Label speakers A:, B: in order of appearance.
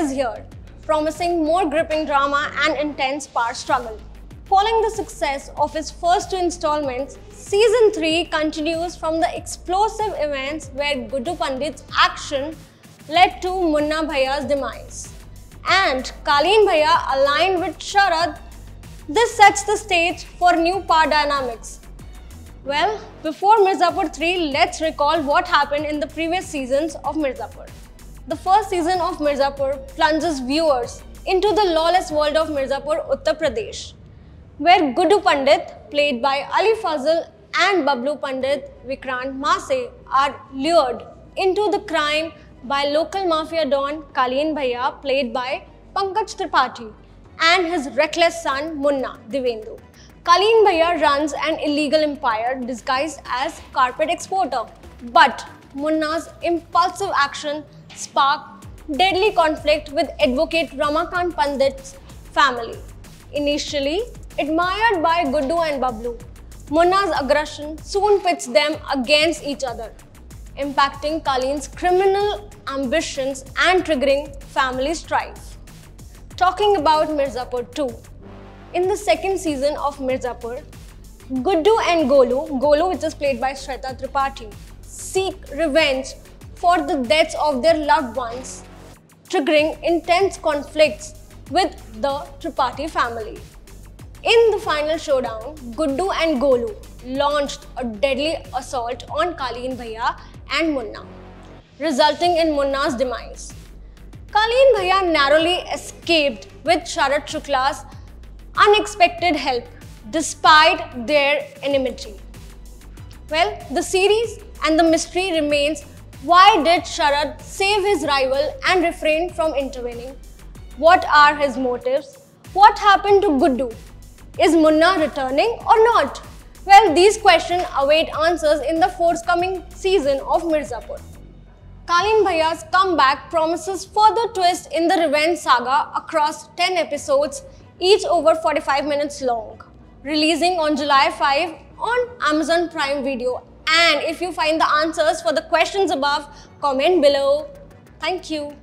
A: is here, promising more gripping drama and intense power struggle. Following the success of its first two installments, Season 3 continues from the explosive events where Guddu Pandit's action led to Munna Bhaiya's demise. And Kaleen Bhaiya aligned with Sharad. This sets the stage for new power dynamics. Well, before Mirzapur 3, let's recall what happened in the previous seasons of Mirzapur. The first season of Mirzapur plunges viewers into the lawless world of Mirzapur, Uttar Pradesh, where Guddu Pandit, played by Ali Fazal, and Bablu Pandit, Vikrant Masse, are lured into the crime by local mafia don Kaleen Bhaiya, played by Pankaj Tripathi, and his reckless son Munna Divendu. Kaleen Bhaiya runs an illegal empire disguised as carpet exporter, but Munna's impulsive action sparked deadly conflict with advocate Ramakant Pandit's family. Initially admired by Guddu and Bablu, Munna's aggression soon pits them against each other, impacting Kaleen's criminal ambitions and triggering family strife. Talking about Mirzapur 2. In the second season of Mirzapur, Guddu and Golu, which is played by Shweta Tripathi, seek revenge for the deaths of their loved ones, triggering intense conflicts with the Tripathi family. In the final showdown, Guddu and Golu launched a deadly assault on Kaleen Bhaiya and Munna, resulting in Munna's demise. Kaleen Bhaiya narrowly escaped with Sharad Shukla's unexpected help despite their enmity. Well, the series and the mystery remains: why did Sharad save his rival and refrain from intervening? What are his motives? What happened to Guddu? Is Munna returning or not? Well, these questions await answers in the forthcoming season of Mirzapur. Kaleen Bhaiya's comeback promises further twists in the revenge saga across 10 episodes, each over 45 minutes long, releasing on July 5 on Amazon Prime Video. And if you find the answers for the questions above, comment below. Thank you.